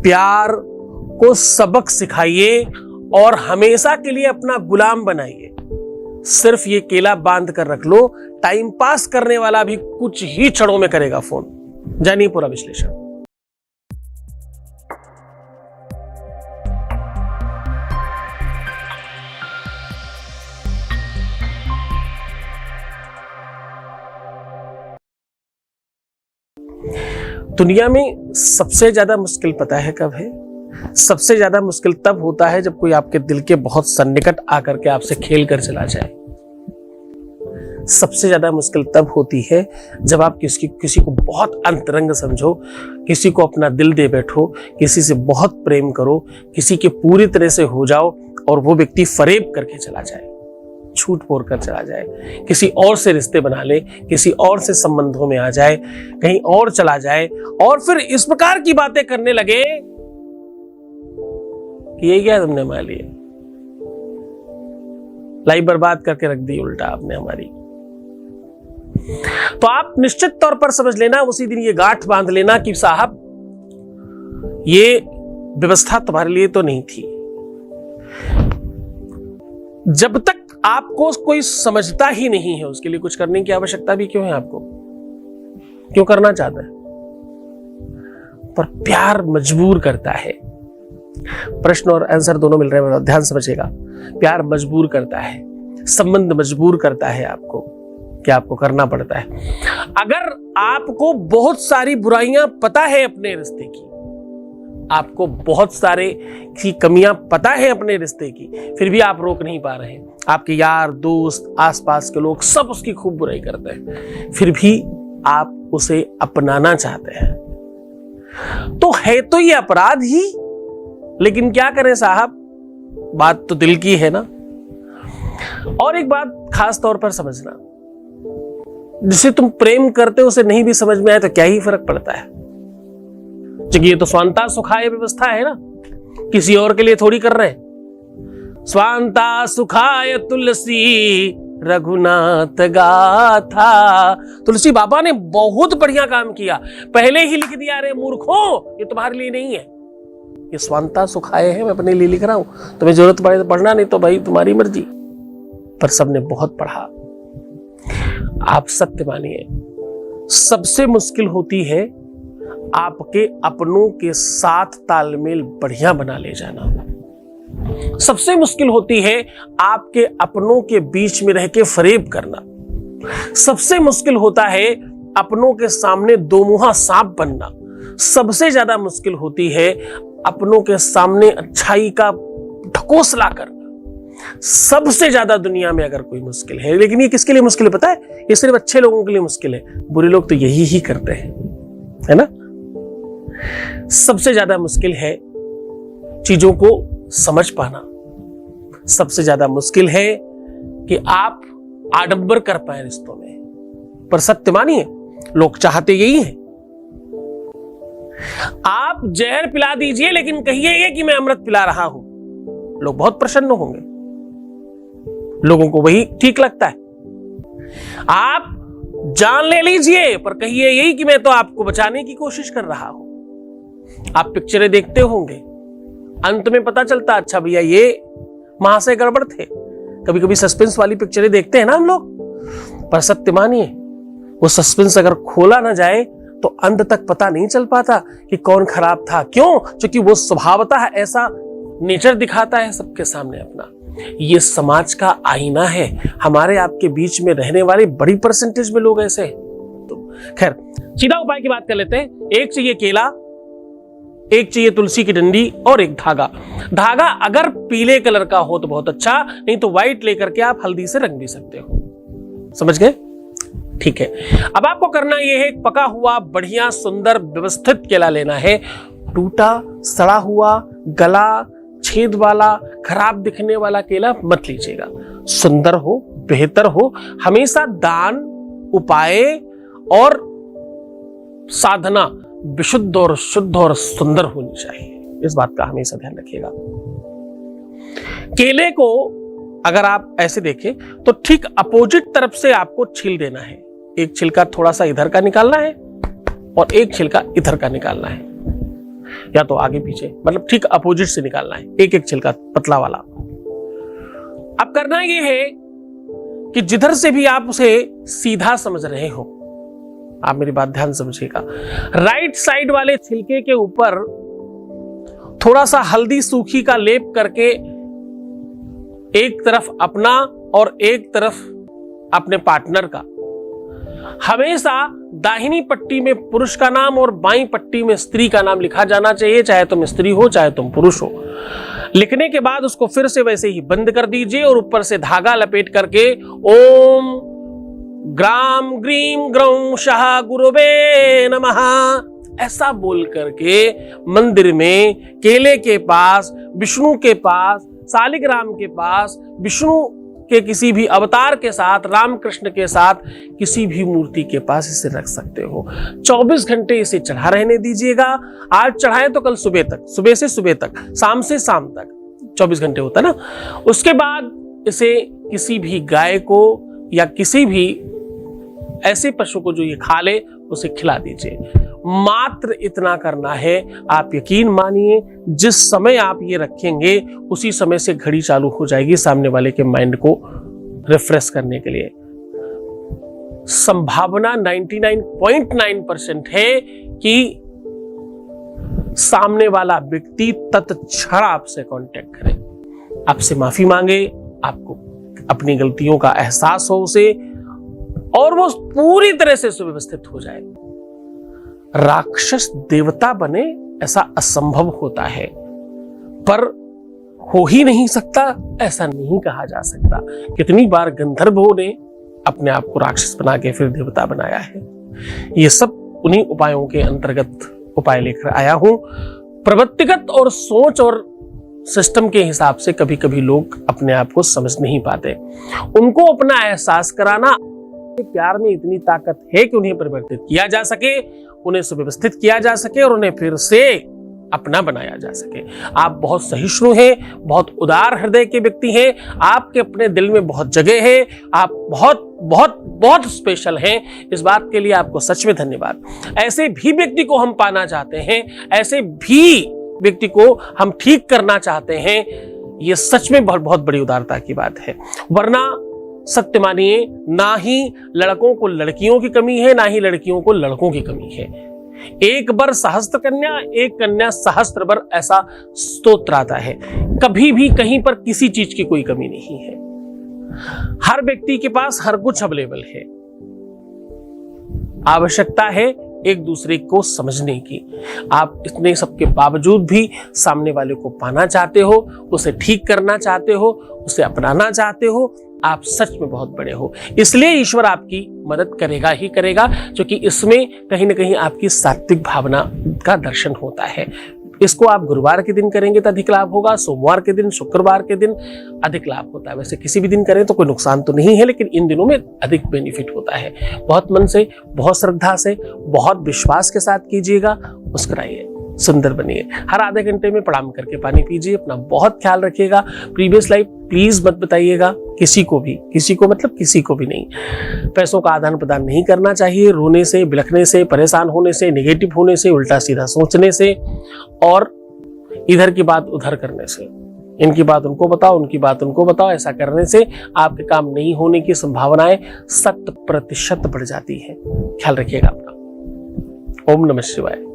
प्यार को सबक सिखाइए और हमेशा के लिए अपना गुलाम बनाइए। सिर्फ ये केला बांध कर रख लो, टाइम पास करने वाला भी कुछ ही क्षणों में करेगा फोन। जानिए पूरा विश्लेषण। दुनिया में सबसे ज्यादा मुश्किल पता है कब है? सबसे ज्यादा मुश्किल तब होता है जब कोई आपके दिल के बहुत सन्निकट आकर के आपसे खेल कर चला जाए। सबसे ज्यादा मुश्किल तब होती है जब आप किसी को बहुत अंतरंग समझो, किसी को अपना दिल दे बैठो, किसी से बहुत प्रेम करो, किसी के पूरी तरह से हो जाओ और वो व्यक्ति फरेब करके चला जाए, छूट बोल कर चला जाए, किसी और से रिश्ते बना ले, किसी और से संबंधों में आ जाए, कहीं और चला जाए और फिर इस प्रकार की बातें करने लगे कि यही क्या तुमने मान लिया, लाइफ बर्बाद करके रख दी उल्टा आपने हमारी। तो आप निश्चित तौर पर समझ लेना, उसी दिन ये गांठ बांध लेना कि साहब ये व्यवस्था तुम्हारे लिए तो नहीं थी। जब तक आपको कोई समझता ही नहीं है, उसके लिए कुछ करने की आवश्यकता भी क्यों है? आपको क्यों करना चाहता है? पर प्यार मजबूर करता है। प्रश्न और आंसर दोनों मिल रहे हैं, ध्यान समझिएगा। प्यार मजबूर करता है, संबंध मजबूर करता है आपको कि आपको करना पड़ता है। अगर आपको बहुत सारी बुराइयां पता है अपने रिश्ते की, आपको बहुत सारे की कमियां पता है अपने रिश्ते की, फिर भी आप रोक नहीं पा रहे। आपके यार दोस्त आसपास के लोग सब उसकी खूब बुराई करते हैं, फिर भी आप उसे अपनाना चाहते हैं। तो है तो ये अपराध ही, लेकिन क्या करें साहब, बात तो दिल की है ना। और एक बात खास तौर पर समझना, जिसे तुम प्रेम करते हो उसे नहीं भी समझ में आए तो क्या ही फर्क पड़ता है, क्योंकि ये तो स्वांता सुखाय व्यवस्था है ना, किसी और के लिए थोड़ी कर रहे हैं। स्वांता सुखाय तुलसी रघुनाथ गाथा। तुलसी बाबा ने बहुत बढ़िया काम किया, पहले ही लिख दिया, रे मूर्खों ये तुम्हारे लिए नहीं है, ये स्वांता सुखाय है, मैं अपने लिए लिख रहा हूं, तुम्हें जरूरत पड़े तो पढ़ना, नहीं तो भाई तुम्हारी मर्जी। पर सबने बहुत पढ़ा। आप सत्य मानिए, सबसे मुश्किल होती है आपके अपनों के साथ तालमेल बढ़िया बना ले जाना। सबसे मुश्किल होती है आपके अपनों के बीच में रह के फरेब करना। सबसे मुश्किल होता है अपनों के सामने दो मुंहा सांप बनना। सबसे ज्यादा मुश्किल होती है अपनों के सामने अच्छाई का ढकोसला करना। सबसे ज्यादा दुनिया में अगर कोई मुश्किल है, लेकिन ये किसके लिए मुश्किल है पता है? ये सिर्फ अच्छे लोगों के लिए मुश्किल है, बुरे लोग तो यही ही करते हैं, है ना। सबसे ज्यादा मुश्किल है चीजों को समझ पाना। सबसे ज्यादा मुश्किल है कि आप आडंबर कर पाए रिश्तों में। पर सत्य मानिए, लोग चाहते यही है। आप जहर पिला दीजिए लेकिन कहिए ये कि मैं अमृत पिला रहा हूं, लोग बहुत प्रसन्न होंगे, लोगों को वही ठीक लगता है। आप जान ले लीजिए पर कहिए यही कि मैं तो आपको बचाने की कोशिश कर रहा हूं। आप पिक्चरें देखते होंगे, अंत में पता चलता अच्छा भैया ये महाशय गड़बड़ थे। कभी कभी सस्पेंस वाली पिक्चरें देखते हैं ना हम लोग, पर सत्य मानिए वो सस्पेंस अगर खोला ना जाए तो अंत तक पता नहीं चल पाता कि कौन खराब था। क्यों? क्योंकि वो स्वभावतः ऐसा नेचर दिखाता है सबके सामने अपना। ये समाज का आईना है। हमारे आपके बीच में रहने वाले बड़ी परसेंटेज में लोग ऐसे हैं। तो खैर सीधा उपाय की बात कर लेते हैं। एक चाहिए केला, एक चाहिए तुलसी की डंडी और एक धागा। धागा अगर पीले कलर का हो तो बहुत अच्छा, नहीं तो व्हाइट लेकर के आप हल्दी से रंग भी सकते हो। समझ गए? ठीक है। अब आपको करना यह है, पका हुआ बढ़िया सुंदर व्यवस्थित केला लेना है। टूटा सड़ा हुआ गला छेद वाला खराब दिखने वाला केला मत लीजिएगा। सुंदर हो, बेहतर हो। हमेशा दान, उपाय और साधना विशुद्ध और शुद्ध और सुंदर होनी चाहिए। इस बात का हमेशा ध्यान रखिएगा। केले को अगर आप ऐसे देखें तो ठीक अपोजिट तरफ से आपको छील देना है। एक छिलका थोड़ा सा इधर का निकालना है और एक छिलका इधर का निकालना है। या तो आगे पीछे, मतलब ठीक अपोजिट से निकालना है, एक एक छिलका पतला वाला। अब करना ये है कि जिधर से भी आप उसे सीधा समझ रहे हो, आप मेरी बात ध्यान समझिएगा, राइट साइड वाले छिलके के ऊपर थोड़ा सा हल्दी सूखी का लेप करके एक तरफ अपना और एक तरफ अपने पार्टनर का, हमेशा दाहिनी पट्टी में पुरुष का नाम और बाईं पट्टी में स्त्री का नाम लिखा जाना चाहिए, चाहे तुम स्त्री हो चाहे तुम पुरुष हो। लिखने के बाद उसको फिर से वैसे ही बंद कर दीजिए और ऊपर से धागा लपेट करके ओम ग्राम ग्रीम ग्रौं शाह गुरुवे नमः ऐसा बोल करके मंदिर में केले के पास, विष्णु के पास, शालिग्राम के पास, विष्णु के किसी भी अवतार के साथ, रामकृष्ण के साथ, किसी भी मूर्ति के पास इसे रख सकते हो। 24 घंटे इसे चढ़ा रहने दीजिएगा। आज चढ़ाए तो कल सुबह तक, सुबह से सुबह तक, शाम से शाम तक, 24 घंटे होता है ना। उसके बाद इसे किसी भी गाय को या किसी भी ऐसे पशु को जो ये खा ले उसे खिला दीजिए। मात्र इतना करना है। आप यकीन मानिए, जिस समय आप ये रखेंगे उसी समय से घड़ी चालू हो जाएगी सामने वाले के माइंड को रिफ्रेश करने के लिए। संभावना 99.9% है कि सामने वाला व्यक्ति तत्क्षण आपसे कांटेक्ट करे, आपसे माफी मांगे, आपको अपनी गलतियों का एहसास हो उसे, और वो पूरी तरह से सुव्यवस्थित हो जाए। राक्षस देवता बने ऐसा असंभव होता है, पर हो ही नहीं सकता ऐसा नहीं कहा जा सकता। कितनी बार गंधर्वों ने अपने आप को राक्षस बना के फिर देवता बनाया है। ये सब उन्हीं उपायों के अंतर्गत उपाय लेकर आया हूं। प्रवृत्तिगत और सोच और सिस्टम के हिसाब से कभी कभी लोग अपने आप को समझ नहीं पाते। उनको अपना एहसास कराना, प्यार में इतनी ताकत है कि उन्हें परिवर्तित किया जा सके, उन्हें सुव्यवस्थित किया जा सके और उन्हें फिर से अपना बनाया जा सके। आप बहुत सहिष्णु हैं, बहुत उदार हृदय के व्यक्ति हैं, आपके अपने दिल में बहुत जगह है, आप बहुत बहुत बहुत स्पेशल हैं। इस बात के लिए आपको सच में धन्यवाद। ऐसे भी व्यक्ति को हम पाना चाहते हैं, ऐसे भी व्यक्ति को हम ठीक करना चाहते हैं। ये सच में बहुत बहुत बड़ी उदारता की बात है। वरना सत्य मानिए, ना ही लड़कों को लड़कियों की कमी है, ना ही लड़कियों को लड़कों की कमी है। एक बर सहस्त्र कन्या, एक कन्या सहस्त्र बर, ऐसा स्तोत्र आता है। कभी भी कहीं पर किसी चीज की कोई कमी नहीं है। हर व्यक्ति के पास हर कुछ अवेलेबल है। आवश्यकता है एक दूसरे को समझने की। आप इतने सबके बावजूद भी सामने वाले को पाना चाहते हो, उसे ठीक करना चाहते हो, उसे अपनाना चाहते हो, आप सच में बहुत बड़े हो। इसलिए ईश्वर आपकी मदद करेगा ही करेगा, क्योंकि इसमें कहीं ना कहीं आपकी सात्विक भावना का दर्शन होता है। इसको आप गुरुवार के दिन करेंगे तो अधिक लाभ होगा, सोमवार के दिन, शुक्रवार के दिन अधिक लाभ होता है। वैसे किसी भी दिन करें तो कोई नुकसान तो नहीं है, लेकिन इन दिनों में अधिक बेनिफिट होता है। बहुत मन से, बहुत श्रद्धा से, बहुत विश्वास के साथ कीजिएगा, मुस्कुराइए, सुंदर बनिए। हर आधे घंटे में प्रणाम करके पानी पीजिए। अपना बहुत ख्याल रखिएगा। प्रीवियस लाइफ प्लीज मत बताइएगा किसी को भी, किसी को मतलब किसी को भी नहीं। पैसों का आदान प्रदान नहीं करना चाहिए। रोने से, बिलखने से, परेशान होने से, नेगेटिव होने से, उल्टा सीधा सोचने से और इधर की बात उधर करने से। इनकी बात उनको बताओ, उनकी बात उनको बताओ, ऐसा करने से आपके काम नहीं होने की संभावनाएं 100% बढ़ जाती है। ख्याल रखिएगा अपना। ओम नमः शिवाय।